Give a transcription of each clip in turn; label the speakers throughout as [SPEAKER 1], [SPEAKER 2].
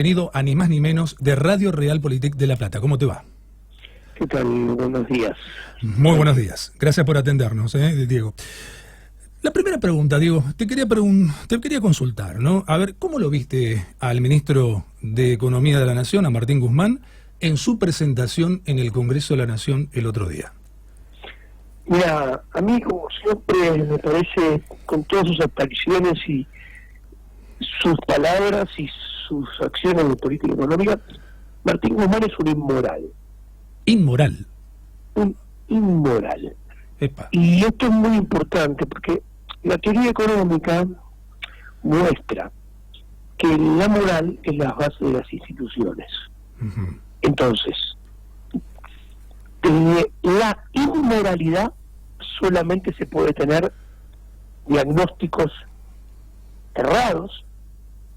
[SPEAKER 1] Bienvenido a ni más ni menos de Radio Realpolitik de La Plata. ¿Cómo te va?
[SPEAKER 2] ¿Qué tal? Buenos días.
[SPEAKER 1] Muy buenos días. Gracias por atendernos, Diego. La primera pregunta, Diego, te quería consultar, ¿no? A ver, ¿cómo lo viste al ministro de Economía de la Nación, a Martín Guzmán, en su presentación en el Congreso de la Nación el otro día?
[SPEAKER 2] Mira, a mí, como siempre, me parece, con todas sus apariciones y sus palabras y sus acciones de política económica, Martín Guzmán es un inmoral.
[SPEAKER 1] ¿Inmoral?
[SPEAKER 2] Un inmoral.
[SPEAKER 1] Epa.
[SPEAKER 2] Y esto es muy importante porque la teoría económica muestra que la moral es la base de las instituciones.
[SPEAKER 1] Uh-huh.
[SPEAKER 2] Entonces, la inmoralidad solamente se puede tener diagnósticos errados.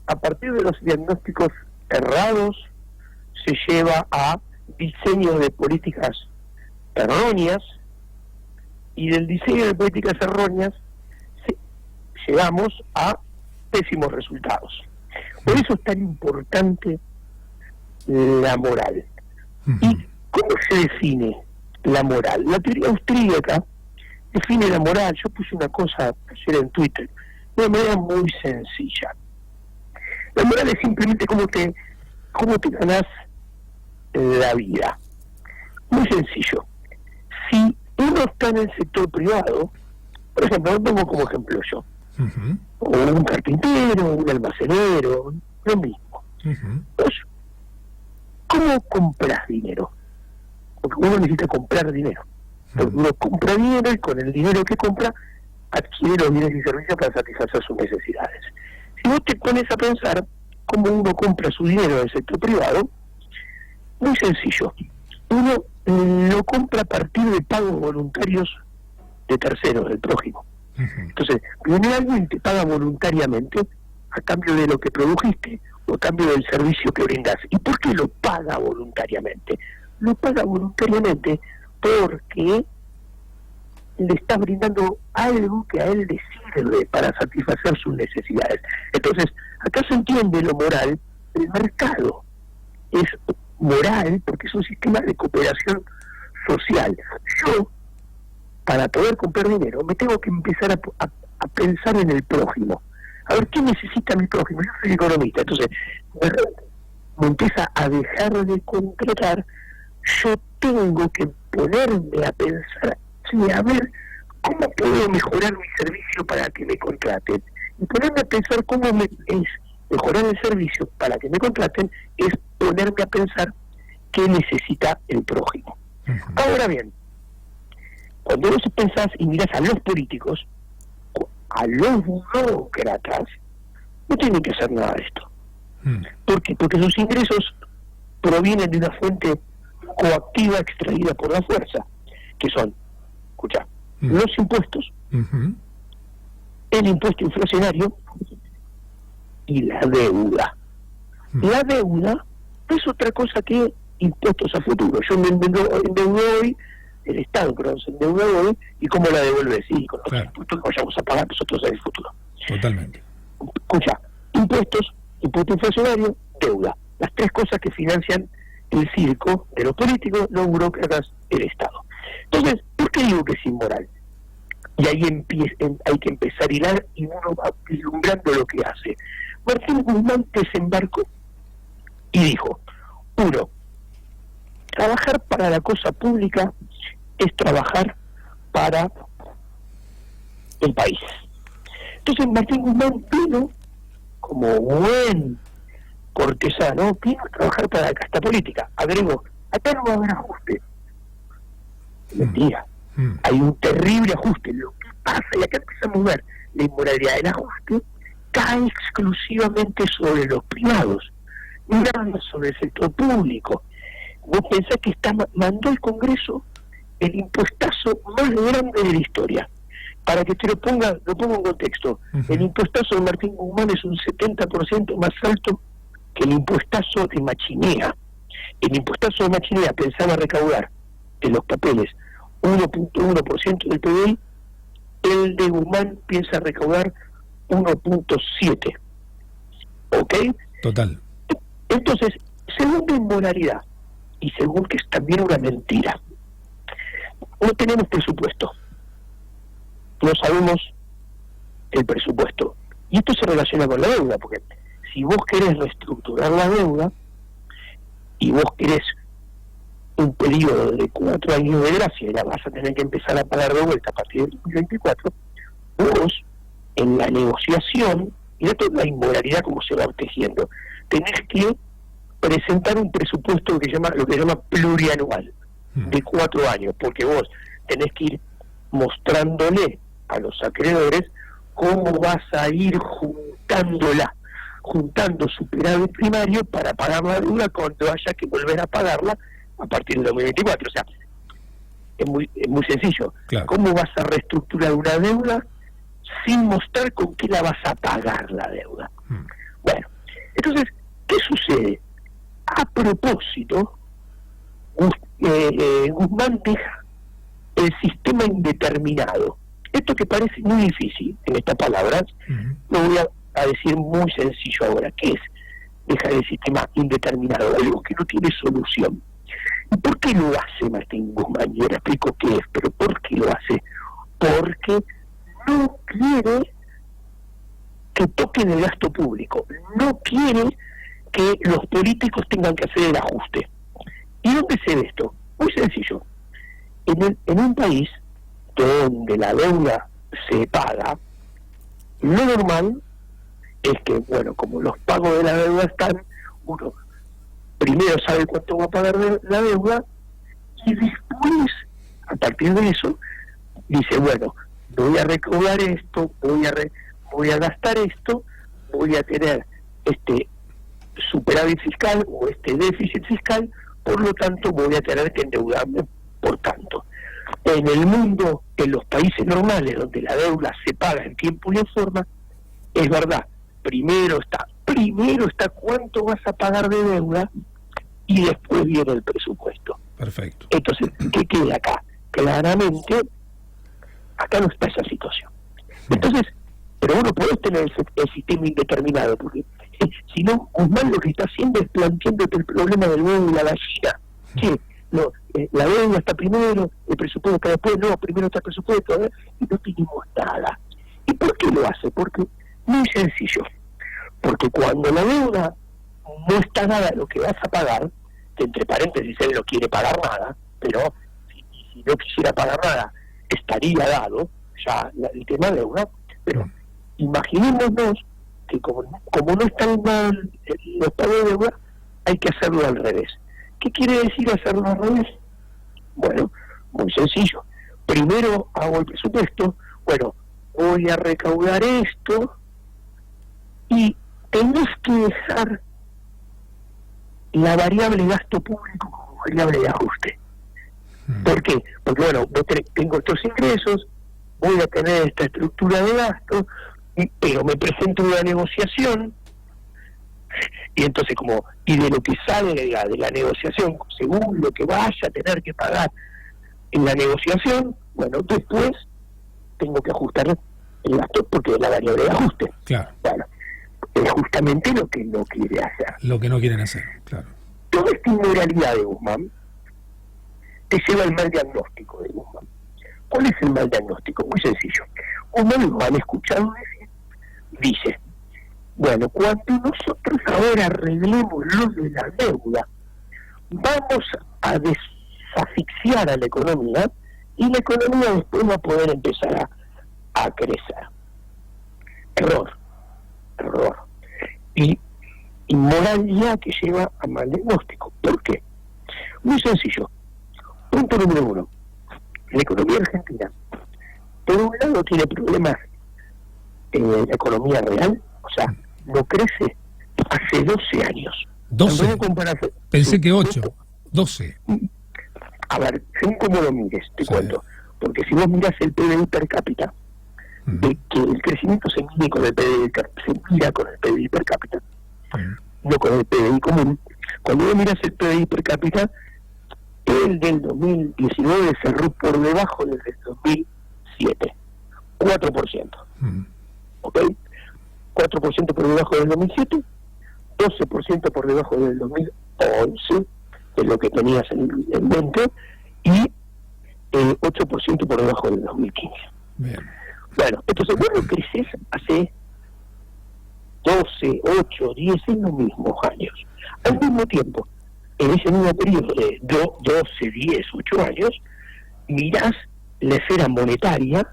[SPEAKER 2] A partir de los diagnósticos errados se lleva a diseño de políticas erróneas, y del diseño de políticas erróneas llegamos a pésimos resultados. Por eso es tan importante la moral. ¿Y cómo se define la moral? La teoría austríaca define la moral. Yo puse una cosa ayer en Twitter de una manera muy sencilla. La moral es simplemente cómo te ganás la vida. Muy sencillo. Si uno está en el sector privado, por ejemplo, lo pongo como ejemplo yo, uh-huh, o un carpintero, un almacenero, lo mismo. Uh-huh. Entonces, ¿cómo compras dinero? Porque uno necesita comprar dinero. Porque uno compra dinero y con el dinero que compra adquiere los bienes y servicios para satisfacer sus necesidades. Si vos te pones a pensar cómo uno compra su dinero en el sector privado, muy sencillo. Uno lo compra a partir de pagos voluntarios de terceros, del prójimo. Uh-huh. Entonces, viene alguien y te paga voluntariamente a cambio de lo que produjiste o a cambio del servicio que brindas. ¿Y por qué lo paga voluntariamente? Lo paga voluntariamente porque le estás brindando algo que a él le sirve para satisfacer sus necesidades. Entonces, acá se entiende lo moral. El mercado es moral porque es un sistema de cooperación social. Yo, para poder comprar dinero, me tengo que empezar a pensar en el prójimo. A ver, ¿qué necesita mi prójimo? Yo soy economista, entonces me empieza a dejar de contratar. Yo tengo que ponerme a pensar, sí, a ver, ¿cómo puedo mejorar mi servicio para que me contraten? Y ponerme a pensar cómo es mejorar el servicio para que me contraten, es ponerme a pensar qué necesita el prójimo. Uh-huh. Ahora bien, cuando vos pensás y mirás a los políticos, a los burócratas, no tienen que hacer nada de esto. ¿Por qué? Porque sus ingresos provienen de una fuente coactiva extraída por la fuerza, que son, escucha, los impuestos, uh-huh, el impuesto inflacionario y la deuda. Uh-huh. La deuda no es otra cosa que impuestos a futuro. Yo me endeudo hoy, el Estado creo se endeuda hoy, y cómo la devuelve, sí, con los impuestos que vayamos a pagar nosotros en el futuro.
[SPEAKER 1] Totalmente.
[SPEAKER 2] Escucha, impuestos, impuesto inflacionario, deuda. Las tres cosas que financian el circo de los políticos, los burócratas, el Estado. Entonces, ¿por qué digo que es inmoral? Y ahí hay que empezar a hilar y uno va vislumbrando lo que hace. Martín Guzmán desembarcó y dijo, uno, trabajar para la cosa pública es trabajar para el país. Entonces Martín Guzmán vino, como buen cortesano, vino a trabajar para la casta política. Agregó, acá no va a haber ajuste. Mentira. Hay un terrible ajuste. Lo que pasa, y acá empezamos a ver la inmoralidad del ajuste, cae exclusivamente sobre los privados, nada sobre el sector público. Vos pensás que mandó el Congreso el impuestazo más grande de la historia. Para que te lo pongo en contexto, uh-huh, el impuestazo de Martín Guzmán es un 70% más alto que el impuestazo de Machinea. El impuestazo de Machinea pensaba recaudar en los papeles 1.1% del PBI, el de Guzmán piensa recaudar 1.7%. ¿Ok?
[SPEAKER 1] Total.
[SPEAKER 2] Entonces, segunda inmoralidad, y según que es también una mentira, no tenemos presupuesto, no sabemos el presupuesto. Y esto se relaciona con la deuda, porque si vos querés reestructurar la deuda y vos querés un periodo de 4 años de gracia y la vas a tener que empezar a pagar de vuelta a partir del 2024, vos en la negociación, y esto es la inmoralidad como se va tejiendo, tenés que presentar un presupuesto que llama, lo que se llama plurianual, de 4 años, porque vos tenés que ir mostrándole a los acreedores cómo vas a ir juntando superávit primario para pagar la deuda cuando haya que volver a pagarla a partir del 2024. O sea, es muy sencillo. Claro. ¿Cómo vas a reestructurar una deuda sin mostrar con qué la vas a pagar la deuda? Bueno, entonces, ¿qué sucede? A propósito, Guzmán deja el sistema indeterminado. Esto que parece muy difícil en estas palabras, lo voy a decir muy sencillo ahora. ¿Qué es dejar el sistema indeterminado? Algo que no tiene solución. ¿Y por qué lo hace Martín Guzmán? Y ahora explico qué es, pero ¿por qué lo hace? Porque no quiere que toquen el gasto público, no quiere que los políticos tengan que hacer el ajuste. ¿Y dónde se ve esto? Muy sencillo. En un país donde la deuda se paga, lo normal es que, bueno, como los pagos de la deuda están, uno primero sabe cuánto va a pagar la deuda y después, a partir de eso, dice, bueno, voy a recaudar esto, voy a gastar esto, voy a tener este superávit fiscal o este déficit fiscal, por lo tanto voy a tener que endeudarme por tanto. En el mundo, en los países normales donde la deuda se paga en tiempo y en forma, es verdad, primero está cuánto vas a pagar de deuda y después viene el presupuesto.
[SPEAKER 1] Perfecto.
[SPEAKER 2] Entonces, ¿qué queda acá? Claramente, acá no está esa situación. Entonces, pero vos no podés tener el sistema indeterminado, porque si no, Guzmán lo que está haciendo es planteándote el problema del huevo y la gallina. Sí, no, la deuda está primero, el presupuesto está después, no, primero está el presupuesto, y no tenemos nada. ¿Y por qué lo hace? Porque, muy sencillo, porque cuando la deuda no está dada lo que vas a pagar, que entre paréntesis él no quiere pagar nada, pero si no quisiera pagar nada, estaría dado ya el tema de deuda, pero imaginémonos que como no están mal los pagos de deuda, hay que hacerlo al revés. ¿Qué quiere decir hacerlo al revés? Bueno, muy sencillo. Primero hago el presupuesto, bueno, voy a recaudar esto y tenés que dejar la variable gasto público como variable de ajuste. ¿Por qué? Porque bueno, tengo estos ingresos, voy a tener esta estructura de gasto, pero me presento una negociación y entonces y de lo que sale de la negociación, según lo que vaya a tener que pagar en la negociación, bueno, después tengo que ajustar el gasto porque es la variable de ajuste.
[SPEAKER 1] Claro.
[SPEAKER 2] Bueno, es justamente lo que no quiere hacer.
[SPEAKER 1] Lo que no quieren hacer, claro.
[SPEAKER 2] Toda esta inmoralidad de Guzmán te lleva al mal diagnóstico de Guzmán. ¿Cuál es el mal diagnóstico? Muy sencillo. Guzmán lo han escuchado decir, dice, bueno, cuando nosotros ahora arreglemos lo de la deuda, vamos a desasfixiar a la economía y la economía después va a poder empezar a crecer. Error. Y inmoralidad que lleva a mal diagnóstico. ¿Por qué? Muy sencillo. Punto número 1. La economía argentina, por un lado, tiene problemas en la economía real, o sea, no crece hace 12 años.
[SPEAKER 1] 12. Pensé que 8. 12.
[SPEAKER 2] A ver, según como lo mires, te cuento. Porque si vos mirás el PBI per cápita, de que el crecimiento se mide con el PBI, se mira con el PBI per cápita, no con el PBI común. Cuando vos mirás el PBI per cápita, el del 2019 cerró por debajo del 2007, 4%. ¿Ok? 4% por debajo del 2007, 12% por debajo del 2011, que es lo que tenías en mente, y 8% por debajo del 2015.
[SPEAKER 1] Bien.
[SPEAKER 2] Bueno, entonces vos no creces hace 12, 8, 10, en los mismos años. Al mismo tiempo, en ese mismo periodo de 12, 10, 8 años, mirás la esfera monetaria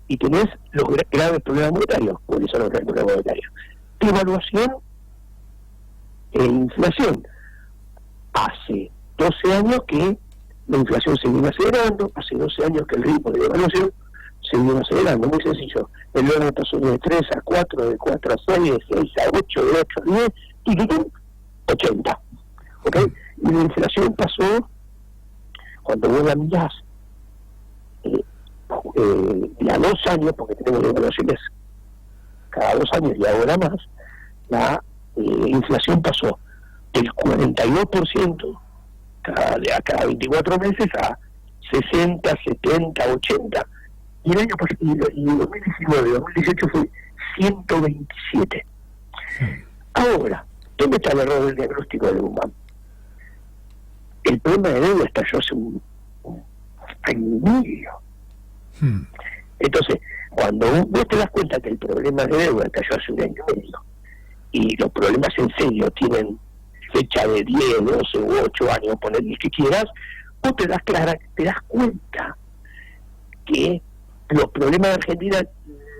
[SPEAKER 2] y tenés los graves problemas monetarios. ¿Cuáles son los graves problemas monetarios? Devaluación e inflación. Hace 12 años que la inflación se viene acelerando, hace 12 años que el ritmo de devaluación se viene acelerando, muy sencillo. El dólar pasó de 3 a 4, de 4 a 6, de 6 a 8, de 8 a 10, y de 80. ¿Ok? Y la inflación pasó, cuando vos la mirás, de a 2 años, porque tenemos devaluaciones cada 2 años y ahora más, la inflación pasó del 42% cada 24 meses a 60, 70, 80. Y el año pasado, y 2019, 2018 fue 127. Ahora, ¿dónde está el error del diagnóstico de Guzmán? El problema de deuda estalló hace un año y medio. Entonces, cuando vos te das cuenta que el problema de deuda estalló hace un año y medio, y los problemas en serio tienen fecha de 10, 12 u 8 años, ponerle que quieras, vos te das cuenta que los problemas de Argentina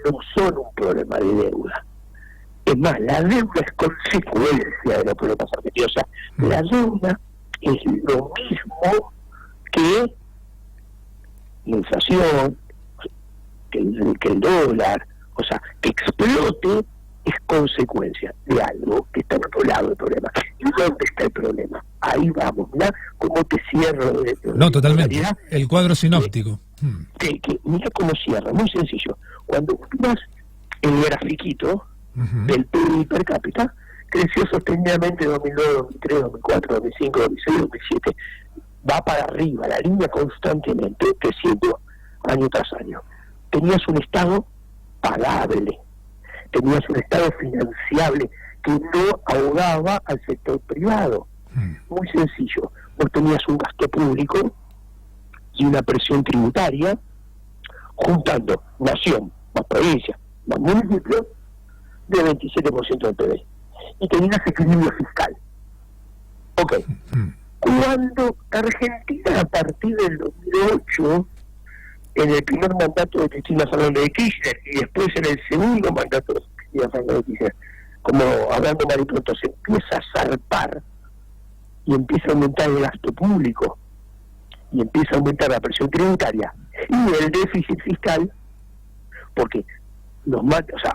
[SPEAKER 2] no son un problema de deuda. Es más, la deuda es consecuencia de los problemas argentinos. O sea, la deuda es lo mismo que la inflación, que el dólar. O sea, que explote es consecuencia de algo que está en otro lado del problema. ¿Y dónde está el problema? Ahí vamos, ¿verdad? ¿Cómo te cierro?
[SPEAKER 1] No, totalmente. El cuadro sinóptico.
[SPEAKER 2] Mira cómo cierra, muy sencillo. Cuando miras el grafiquito del PIB per cápita, creció sostenidamente 2009, 2003, 2004, 2005, 2006, 2007. Va para arriba, la línea constantemente, creciendo año tras año. Tenías un Estado pagable, tenías un Estado financiable que no ahogaba al sector privado. Muy sencillo. Vos tenías un gasto público y una presión tributaria, juntando nación, más provincia, más municipio, de 27% del PIB. Y tenías equilibrio fiscal. Ok. Cuando Argentina, a partir del 2008, en el primer mandato de Cristina Fernández de Kirchner y después en el segundo mandato de Cristina Fernández de Kirchner, como hablando mal y pronto, se empieza a zarpar y empieza a aumentar el gasto público y empieza a aumentar la presión tributaria y el déficit fiscal, porque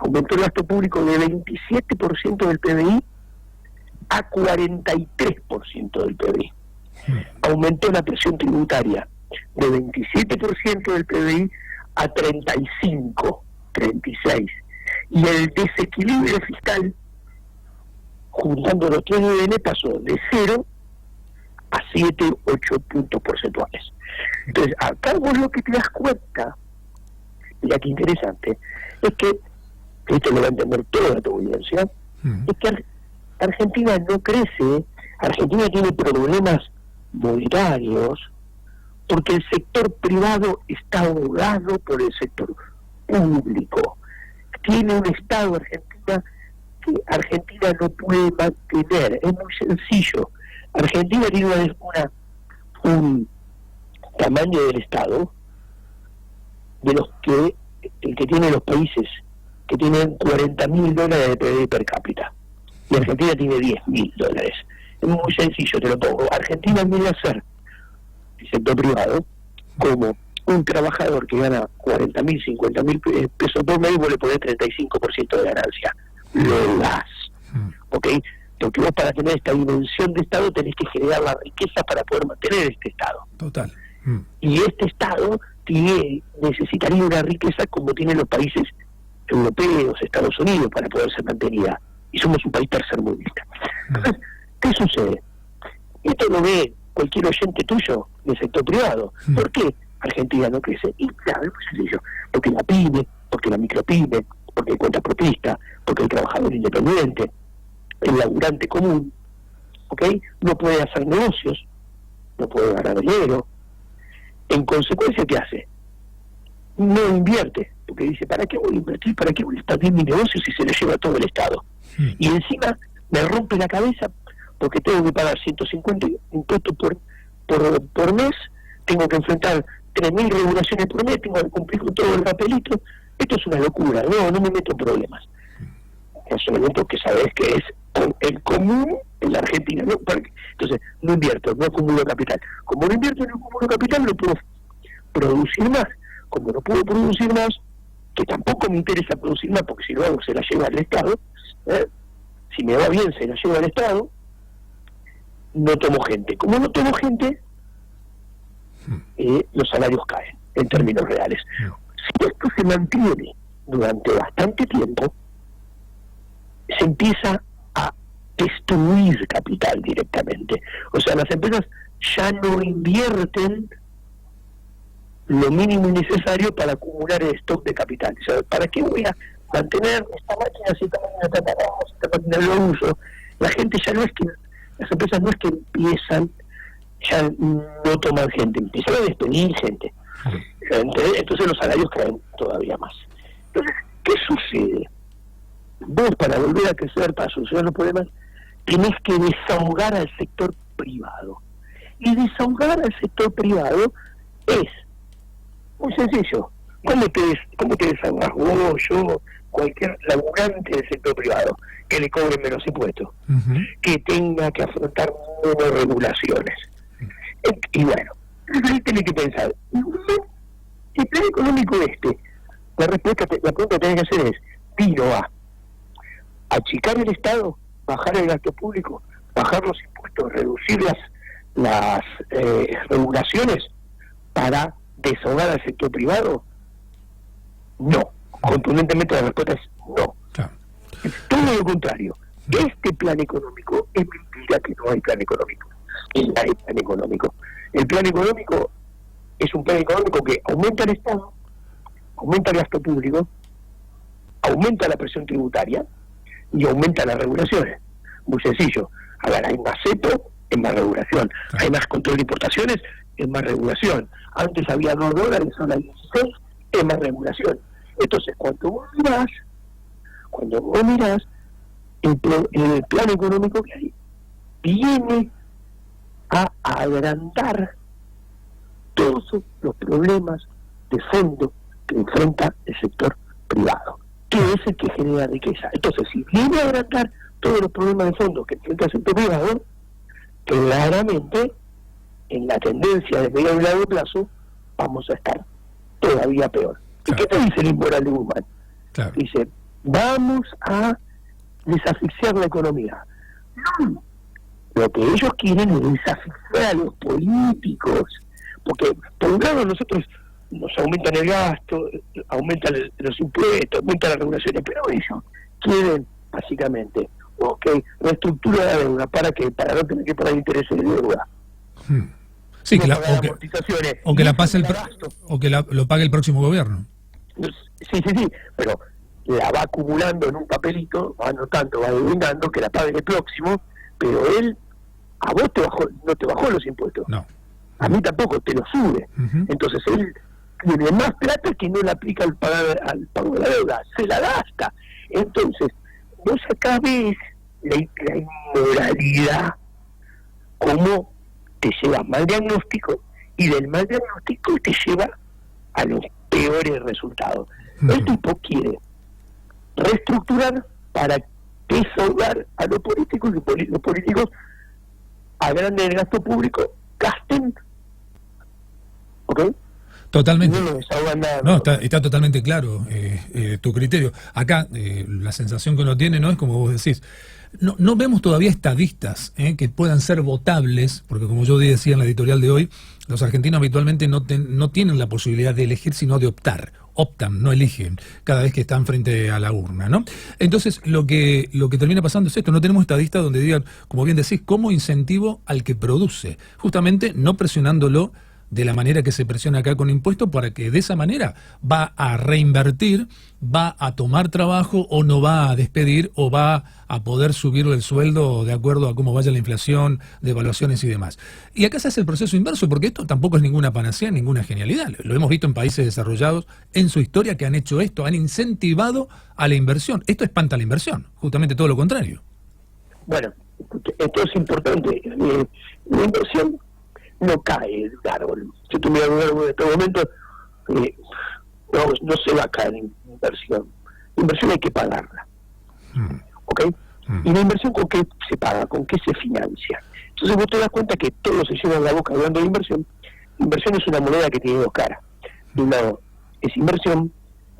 [SPEAKER 2] aumentó el gasto público de 27% del PBI a 43% del PBI. Aumentó la presión tributaria de 27% del PBI a 35, 36. Y el desequilibrio fiscal, juntando los tres niveles, pasó de 0 a 7, 8 puntos porcentuales. Entonces, acá vos lo que te das cuenta, mira qué interesante, es que, esto lo va a entender toda tu audiencia, es que Argentina no crece, Argentina tiene problemas monetarios, porque el sector privado está ahogado por el sector público. Tiene un Estado Argentina que Argentina no puede mantener. Es muy sencillo. Argentina tiene un tamaño del Estado de los que el que tienen los países que tienen $40.000 de PIB per cápita. Y Argentina tiene $10.000. Es muy sencillo, te lo pongo. Argentina viene a ser el sector privado como un trabajador que gana 40.000, 50.000 pesos por mes, vos le ponés 35% de ganancia. Lo das. ¿Ok? Porque vos, para tener esta dimensión de Estado, tenés que generar la riqueza para poder mantener este Estado.
[SPEAKER 1] Total.
[SPEAKER 2] Y este Estado necesitaría una riqueza como tienen los países europeos, Estados Unidos, para poder ser mantenida. Y somos un país tercermundista. Entonces, ¿qué sucede? Esto lo ve cualquier oyente tuyo del sector privado. ¿Por qué Argentina no crece? Y claro, es muy sencillo. Porque la pyme, porque la micropyme, porque hay cuenta propista, porque el trabajador independiente, el laburante común, ¿ok? No puede hacer negocios, no puede ganar dinero. En consecuencia, ¿qué hace? No invierte, porque dice, ¿para qué voy a invertir? ¿Para qué voy a expandir mi negocio si se le lleva todo el Estado? Y encima me rompe la cabeza porque tengo que pagar 150 impuestos por mes, tengo que enfrentar 3.000 regulaciones por mes, tengo que cumplir con todo el papelito. Esto es una locura, no me meto en problemas. Es un elemento que sabes que es el común en la Argentina, ¿no? Entonces, no invierto, no acumulo capital. Como no invierto, no acumulo capital, no puedo producir más. Como no puedo producir más, que tampoco me interesa producir más, porque si lo hago se la lleva el Estado, si me va bien se la lleva el Estado, no tomo gente. Como no tomo gente, los salarios caen, en términos reales. Si esto se mantiene durante bastante tiempo, se empieza a destruir capital directamente. O sea, las empresas ya no invierten lo mínimo necesario para acumular el stock de capital. O sea, ¿para qué voy a mantener esta máquina si esta máquina lo uso? La gente ya no es que, las empresas no es que empiezan, ya no toman gente, empiezan a despedir gente. Entonces los salarios caen todavía más. Entonces, ¿qué sucede? Vos, para volver a crecer, para solucionar los problemas, tenés que desahogar al sector privado. Y desahogar al sector privado es muy sencillo. ¿Cómo te desahogas vos, yo, cualquier laburante del sector privado? Que le cobren menos impuestos, que tenga que afrontar menos regulaciones. Y bueno, ahí tenés que pensar, el plan económico la pregunta que tenés que hacer es, vino a achicar el Estado, bajar el gasto público, bajar los impuestos, reducir las regulaciones para desahogar al sector privado. No, contundentemente la respuesta es no. Claro. Es todo lo contrario. Este plan económico es mentira que no hay plan económico. Y hay plan económico. El plan económico es un plan económico que aumenta el Estado, aumenta el gasto público, aumenta la presión tributaria y aumenta las regulaciones. Muy sencillo. A ver, hay más cepo, es más regulación. Claro. Hay más control de importaciones, es más regulación. Antes había $2, ahora hay 16, es más regulación. Entonces, cuando vos mirás, el plan económico que hay viene a agrandar todos los problemas de fondo que enfrenta el sector privado, que es el que genera riqueza. Entonces, si viene a agrandar todos los problemas de fondo que enfrenta el sector privado, claramente, en la tendencia de medio y largo plazo, vamos a estar todavía peor. ¿Y qué te dice el inmoral de Guzmán? Claro. Dice, vamos a desasfixiar la economía. No, lo que ellos quieren es desasfixiar a los políticos, porque por un lado nosotros nos aumentan el gasto, aumentan los impuestos, aumentan las regulaciones, pero ellos quieren básicamente, reestructura la deuda, ¿para qué? Para no tener que pagar intereses de deuda.
[SPEAKER 1] Sí, no o que lo pague el próximo gobierno.
[SPEAKER 2] Sí, pero la va acumulando en un papelito, va anotando, va devengando, que la pague el próximo, pero él, a vos no te bajó los impuestos. No. A mí tampoco, te lo sube. Entonces él tiene más plata que no le aplica al pago de la deuda, se la gasta. Entonces, vos acá ves la inmoralidad, cómo te lleva mal diagnóstico, y del mal diagnóstico te lleva a los peores resultados. El tipo quiere reestructurar para desahogar a los políticos, y los políticos agranden el gasto público, gasten, ¿ok?
[SPEAKER 1] Totalmente.
[SPEAKER 2] No desahogan nada.
[SPEAKER 1] No, está totalmente claro tu criterio. Acá la sensación que uno tiene, ¿no?, es como vos decís, no vemos todavía estadistas que puedan ser votables, porque como yo decía en la editorial de hoy, los argentinos habitualmente no tienen la posibilidad de elegir, sino de optar. Optan, no eligen, cada vez que están frente a la urna, ¿no? Entonces, lo que termina pasando es esto: no tenemos estadistas donde digan, como bien decís, como incentivo al que produce, justamente no presionándolo de la manera que se presiona acá con impuestos, para que de esa manera va a reinvertir, va a tomar trabajo o no va a despedir o va a poder subirle el sueldo de acuerdo a cómo vaya la inflación, devaluaciones y demás. Y acá se hace el proceso inverso, porque esto tampoco es ninguna panacea, ninguna genialidad. Lo hemos visto en países desarrollados en su historia que han hecho esto, han incentivado a la inversión. Esto espanta la inversión, justamente todo lo contrario.
[SPEAKER 2] Bueno, esto es importante. La inversión no cae de un árbol. Si tú miras un árbol en este momento, no se va a caer en inversión. La inversión hay que pagarla. ¿Ok? ¿Y la inversión con qué se paga? ¿Con qué se financia? Entonces vos te das cuenta que todos se llenan la boca hablando de inversión. Inversión es una moneda que tiene dos caras. De un lado es inversión,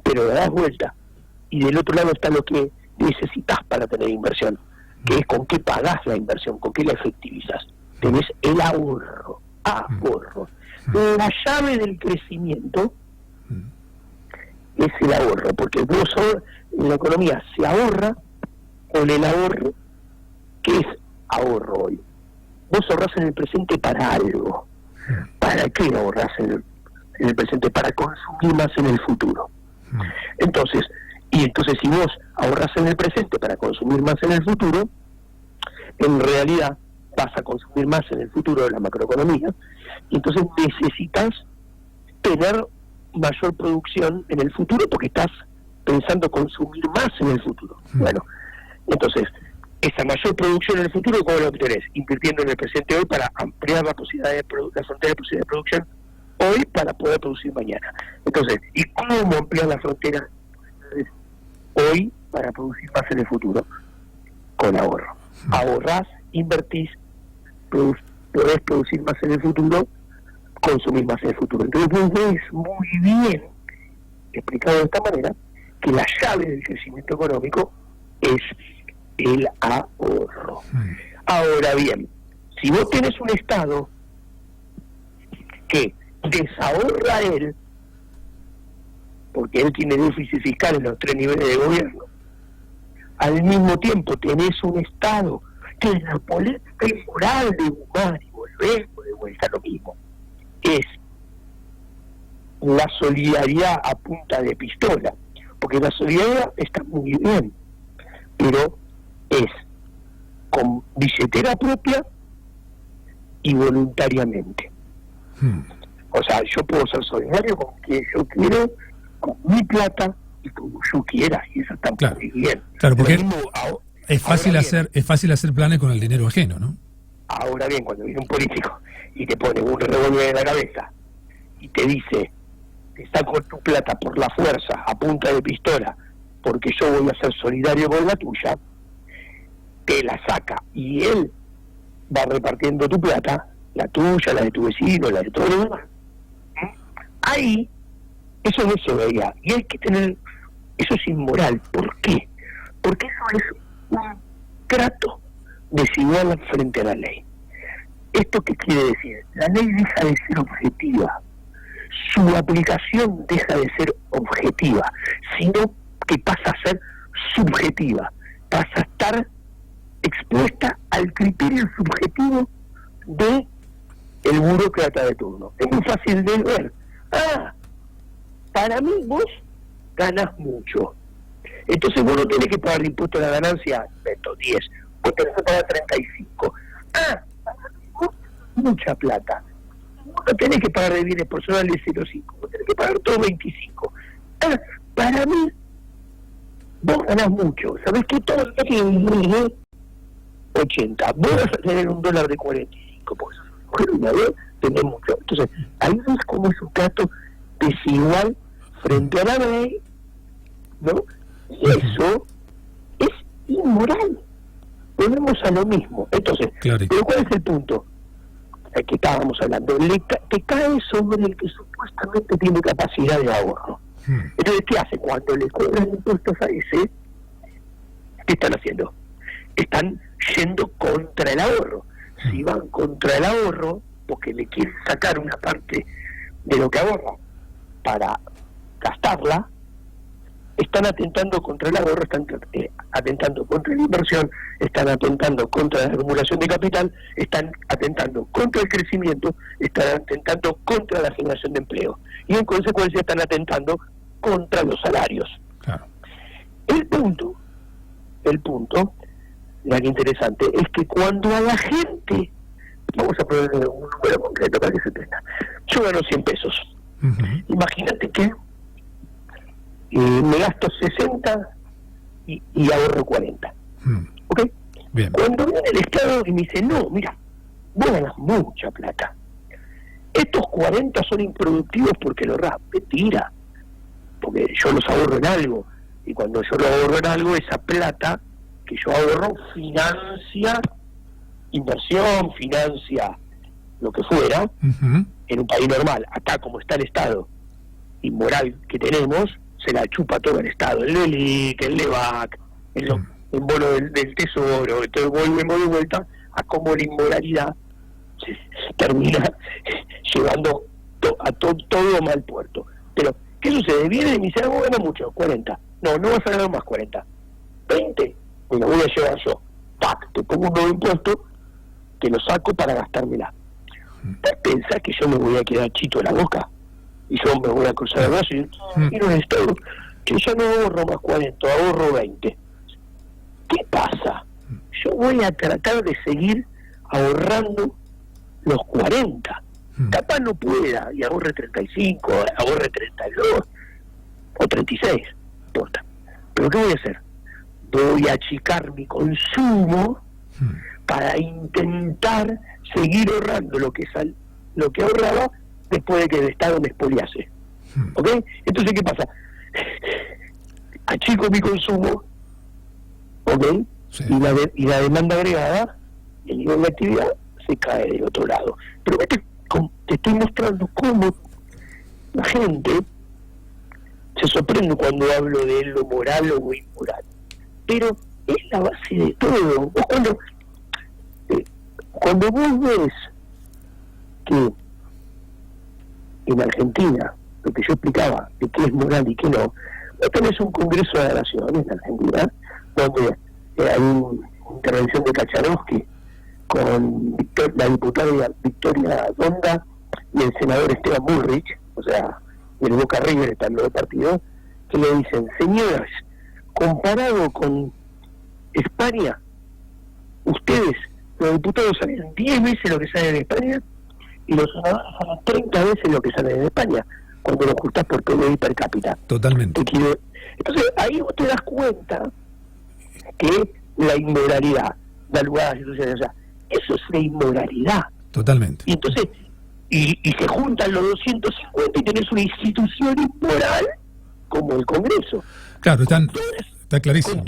[SPEAKER 2] pero la das vuelta. Y del otro lado está lo que necesitas para tener inversión, que es con qué pagás la inversión, con qué la efectivizas. Tenés el ahorro. La llave del crecimiento es el ahorro, porque vos en la economía se ahorra con el ahorro. ¿Qué es ahorro hoy? Vos ahorrás en el presente para algo. ¿Para qué ahorrás en el presente? Para consumir más en el futuro. Entonces si vos ahorrás en el presente para consumir más en el futuro, en realidad vas a consumir más en el futuro de la macroeconomía, y entonces necesitas tener mayor producción en el futuro porque estás pensando consumir más en el futuro. Bueno, entonces, esa mayor producción en el futuro, ¿cómo lo obtenés? Invirtiendo en el presente hoy para ampliar la posibilidad la frontera de posibilidad de producción hoy para poder producir mañana. Entonces, ¿y cómo ampliar la frontera hoy para producir más en el futuro? Con ahorro. Ahorrás, invertís, podés producir más en el futuro, consumir más en el futuro. Entonces vos ves muy bien, explicado de esta manera, que la llave del crecimiento económico es el ahorro. Ahora bien, si vos tenés un Estado que desahorra él, porque él tiene déficit fiscal en los 3 niveles de gobierno, al mismo tiempo tenés un Estado que en la política inmoral de Guzmán, y volvemos de vuelta a lo mismo, es la solidaridad a punta de pistola, porque la solidaridad está muy bien, pero es con billetera propia y voluntariamente. O sea, yo puedo ser solidario con quien yo quiero, con mi plata y como yo quiera, y eso está muy bien.
[SPEAKER 1] Claro, porque es fácil hacer planes con el dinero ajeno, ¿no?
[SPEAKER 2] Ahora bien, cuando viene un político y te pone un revólver en la cabeza y te dice, te saco tu plata por la fuerza, a punta de pistola, porque yo voy a ser solidario con la tuya, te la saca y él va repartiendo tu plata, la tuya, la de tu vecino, la de todo lo demás. Ahí, eso no se veía. Y hay que tener, eso es inmoral. ¿Por qué? Porque eso es un trato desigual frente a la ley. ¿Esto qué quiere decir? La ley deja de ser objetiva. Su aplicación deja de ser objetiva, sino que pasa a ser subjetiva. Pasa a estar expuesta al criterio subjetivo de el burócrata de turno. Es muy fácil de ver. Para mí vos ganás mucho. Entonces vos no tenés que pagar impuesto a la ganancia 10, vos tenés que pagar 35. Para mí vos mucha plata. Vos no tenés que pagar de bienes personales 0,5, vos tenés que pagar todo 25. Para mí vos ganás mucho. ¿Sabés qué? Todo el que 80. Vos vas a tener un dólar de 45, porque una vez tenés mucho. Entonces, ahí ves cómo es un trato desigual frente a la ley, ¿no? Y eso es inmoral. Volvemos a lo mismo. Entonces, ¿pero cuál es el punto? El que estábamos hablando. Te cae sobre el que supuestamente tiene capacidad de ahorro. Entonces, ¿qué hace? Cuando le cobran impuestos a ese, ¿qué están haciendo? Están yendo contra el ahorro. Si van contra el ahorro, porque le quieren sacar una parte de lo que ahorra para gastarla, están atentando contra el ahorro, están atentando contra la inversión, están atentando contra la acumulación de capital, están atentando contra el crecimiento, están atentando contra la generación de empleo y en consecuencia están atentando contra los salarios.
[SPEAKER 1] Claro.
[SPEAKER 2] El punto, la que interesante, es que cuando a la gente, vamos a poner un número concreto para que se entienda, yo gano 100 pesos. Imagínate que me gasto 60 y ahorro 40. ¿Ok?
[SPEAKER 1] Bien.
[SPEAKER 2] Cuando viene el Estado y me dice, no, mira, vos ganas mucha plata. Estos 40 son improductivos porque lo ahorrás. Mentira. Porque yo los ahorro en algo. Y cuando yo lo ahorro en algo, esa plata que yo ahorro financia inversión, financia lo que fuera, en un país normal. Acá, como está el Estado inmoral que tenemos, se la chupa todo el Estado, el LELIC, el LEVAC, el bono del Tesoro, entonces volvemos de vuelta a cómo la inmoralidad se termina llevando a todo mal puerto. Pero, ¿qué sucede? Viene y me dice, vos ganas mucho, 40. No vas a ganar más 40. 20, me lo voy a llevar yo. ¡Pac! Te pongo un nuevo impuesto, que lo saco para gastármela. ¿Vos pensás que yo me voy a quedar chito en la boca? Y yo me voy a cruzar el brazo y no es todo, que yo no ahorro más 40, ahorro 20. ¿Qué pasa? Yo voy a tratar de seguir ahorrando los 40. Capaz no pueda y ahorre 35, ahorre 32 o 36, no importa. ¿Pero qué voy a hacer? Voy a achicar mi consumo para intentar seguir ahorrando lo que ahorraba después de que el Estado me expoliase. ¿Ok? Entonces, ¿qué pasa? Achico mi consumo, ¿ok? Sí. Y la demanda agregada, el nivel de actividad, se cae del otro lado. Pero te estoy mostrando cómo la gente se sorprende cuando hablo de lo moral o inmoral. Pero es la base de todo. Vos cuando vos ves que en Argentina, lo que yo explicaba de qué es moral y qué no, vos tenés un Congreso de la Nación en Argentina, donde hay una intervención de Kacharovsky con la diputada Victoria Donda y el senador Esteban Bullrich, o sea, el Boca River están los dos partidos, que le dicen, señoras, comparado con España, ustedes, los diputados, salen 10 veces lo que salen en España y los senadores salen 30 veces lo que salen en España, cuando lo juntás por PBI per cápita.
[SPEAKER 1] Totalmente.
[SPEAKER 2] Entonces, ahí vos te das cuenta que la inmoralidad da lugar a las situaciones, o sea, eso es la inmoralidad.
[SPEAKER 1] Totalmente.
[SPEAKER 2] Y entonces, y se juntan los 250 y tenés una institución inmoral como el Congreso.
[SPEAKER 1] Claro, está clarísimo.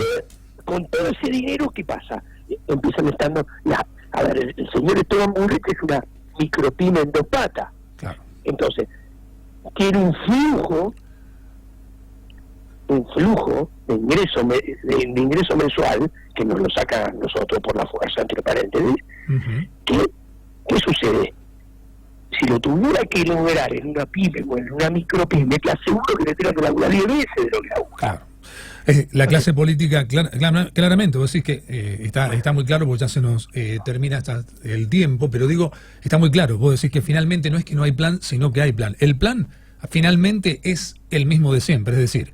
[SPEAKER 2] Con todo ese dinero, ¿qué pasa? Empiezan estando... a ver, el señor Esteban Bullrich es una micropyme en 2 patas.
[SPEAKER 1] Claro.
[SPEAKER 2] Entonces, tiene un flujo de ingreso mensual, que nos lo saca a nosotros por la fuerza, entre paréntesis. ¿Qué sucede? Si lo tuviera que lograr en una pyme o en una micropyme, te aseguro que le tengo que laburar 10 veces de lo que laburar.
[SPEAKER 1] Claro. La clase política, claramente, vos decís que está muy claro, porque ya se nos termina hasta el tiempo, pero digo, está muy claro, vos decís que finalmente no es que no hay plan, sino que hay plan. El plan finalmente es el mismo de siempre, es decir,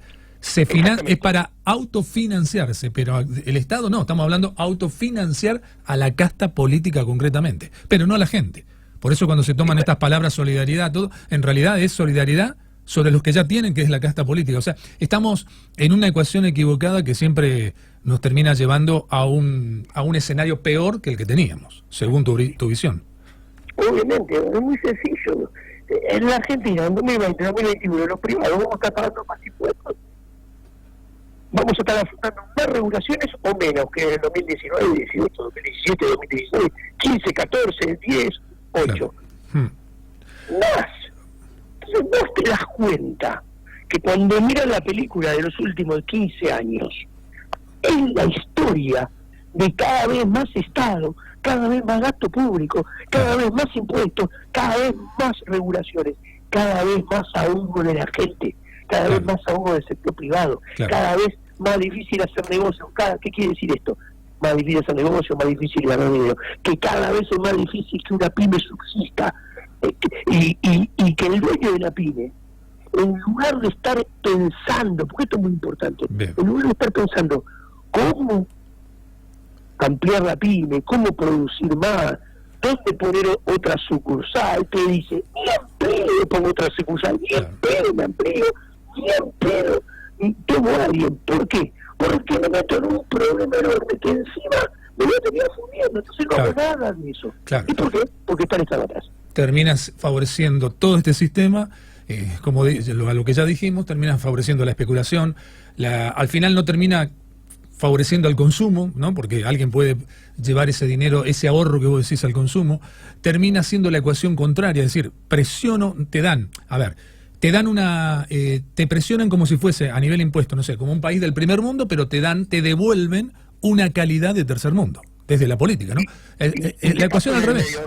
[SPEAKER 1] es para autofinanciarse, pero el Estado no, estamos hablando autofinanciar a la casta política concretamente, pero no a la gente. Por eso cuando se toman estas palabras solidaridad, todo, en realidad es solidaridad sobre los que ya tienen, que es la casta política. O sea, estamos en una ecuación equivocada que siempre nos termina llevando a un escenario peor que el que teníamos, según tu visión.
[SPEAKER 2] Obviamente, es muy sencillo. En la Argentina, en 2020, 2021, los privados vamos a estar pagando más impuestos. Vamos a estar afrontando más regulaciones o menos que en el 2019, 18, 2017, 2016, 15, 14, 10, 8. Claro. Más. Entonces vos te das cuenta que cuando miras la película de los últimos 15 años, es la historia de cada vez más Estado, cada vez más gasto público, cada vez más impuestos, cada vez más regulaciones, cada vez más ahorro de la gente. cada vez más ahogo del sector privado, cada vez más difícil hacer negocios. ¿Qué quiere decir esto? Más difícil hacer negocios, más difícil ganar dinero, que cada vez es más difícil que una pyme subsista, y que el dueño de la pyme, en lugar de estar pensando, porque esto es muy importante, en lugar de estar pensando cómo ampliar la pyme, cómo producir más, dónde poner otra sucursal, te dice, bien pedo pongo otra sucursal, bien pedo me amplío, bien pedo y tomo a alguien. ¿Por qué? Porque me meto en un problema enorme que encima me voy a terminar fundiendo, entonces no hago nada de eso. ¿Y por qué? Porque están atrás.
[SPEAKER 1] Terminas favoreciendo todo este sistema, como a lo que ya dijimos, terminas favoreciendo la especulación, al final no termina favoreciendo al consumo, ¿no? Porque alguien puede llevar ese dinero, ese ahorro que vos decís al consumo, termina siendo la ecuación contraria, es decir, te presionan como si fuese a nivel impuesto, no sé, como un país del primer mundo, pero te devuelven una calidad de tercer mundo, desde la política, ¿no? La ecuación al revés.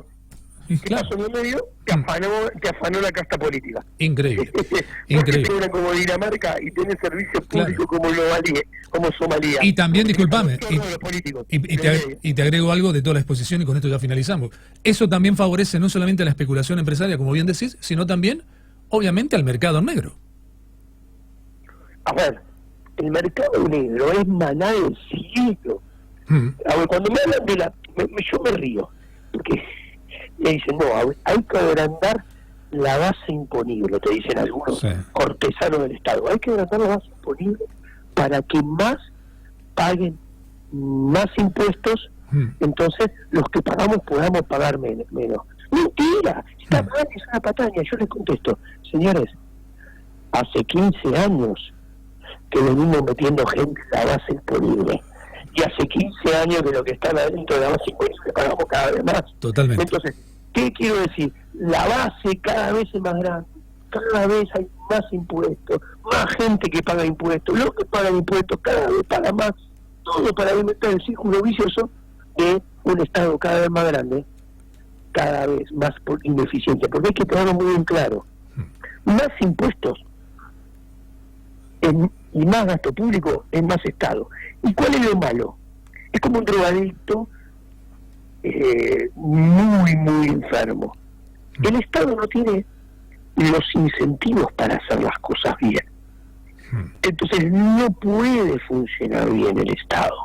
[SPEAKER 2] ¿Qué pasó en el medio? Te afanó la casta política.
[SPEAKER 1] Increíble.
[SPEAKER 2] Porque tenés como Dinamarca y tenés servicios públicos como Somalia.
[SPEAKER 1] Y también, discúlpame, y te agrego algo de toda la exposición y con esto ya finalizamos. Eso también favorece no solamente a la especulación empresaria, como bien decís, sino también, obviamente, al mercado negro.
[SPEAKER 2] A ver, el mercado negro es maná del cielo. A ver, cuando me hablan yo me río, porque le dicen, no, hay que agrandar la base imponible, te dicen algunos cortesanos del Estado, hay que agrandar la base imponible para que más paguen más impuestos, entonces los que pagamos podamos pagar menos. Mentira, está mal, es una pataña. Yo les contesto, señores, hace 15 años que venimos metiendo gente a la base imponible, y hace 15 años que lo que está adentro de la base imponible pagamos cada vez más.
[SPEAKER 1] Totalmente.
[SPEAKER 2] Entonces, ¿qué quiero decir? La base cada vez es más grande, cada vez hay más impuestos, más gente que paga impuestos, los que pagan impuestos cada vez pagan más, todo para alimentar el círculo vicioso de un Estado cada vez más grande, cada vez más ineficiente, porque hay que tenerlo muy bien claro. Más impuestos y más gasto público es más Estado. ¿Y cuál es lo malo? Es como un drogadicto muy enfermo. El Estado no tiene los incentivos para hacer las cosas bien. Entonces no puede funcionar bien el Estado.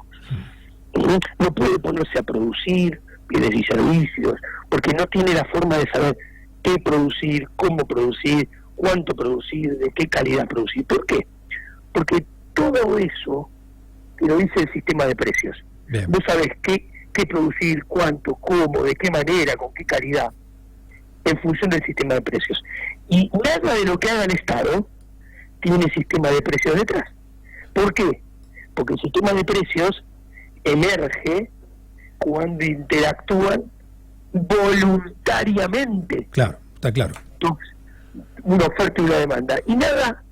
[SPEAKER 2] No puede ponerse a producir bienes y servicios, porque no tiene la forma de saber qué producir, cómo producir, cuánto producir, de qué calidad producir. ¿Por qué? Porque todo eso te lo dice el sistema de precios. Bien. Vos sabés qué producir, cuánto, cómo, de qué manera, con qué calidad, en función del sistema de precios. Y nada de lo que haga el Estado tiene sistema de precios detrás. ¿Por qué? Porque el sistema de precios emerge cuando interactúan voluntariamente.
[SPEAKER 1] Claro, está claro.
[SPEAKER 2] Entonces, una oferta y una demanda. Y nada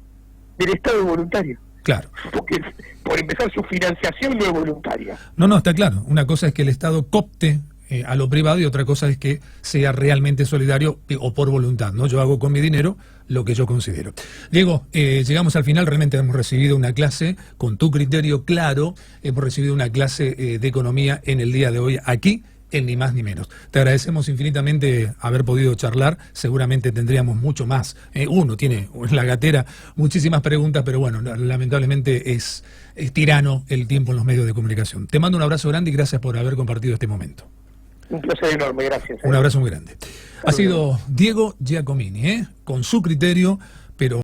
[SPEAKER 2] del Estado es voluntario.
[SPEAKER 1] Claro.
[SPEAKER 2] Porque, por empezar, su financiación no es voluntaria.
[SPEAKER 1] No, está claro. Una cosa es que el Estado coopte a lo privado y otra cosa es que sea realmente solidario o por voluntad, ¿no? Yo hago con mi dinero lo que yo considero. Diego, llegamos al final, realmente hemos recibido una clase con tu criterio claro, hemos recibido una clase de economía en el día de hoy aquí, en Ni Más Ni Menos. Te agradecemos infinitamente haber podido charlar, seguramente tendríamos mucho más. Uno tiene en la gatera muchísimas preguntas, pero bueno, lamentablemente es tirano el tiempo en los medios de comunicación. Te mando un abrazo grande y gracias por haber compartido este momento.
[SPEAKER 2] Un placer enorme, gracias.
[SPEAKER 1] Un abrazo muy grande. Ha sido Diego Giacomini, con su criterio, pero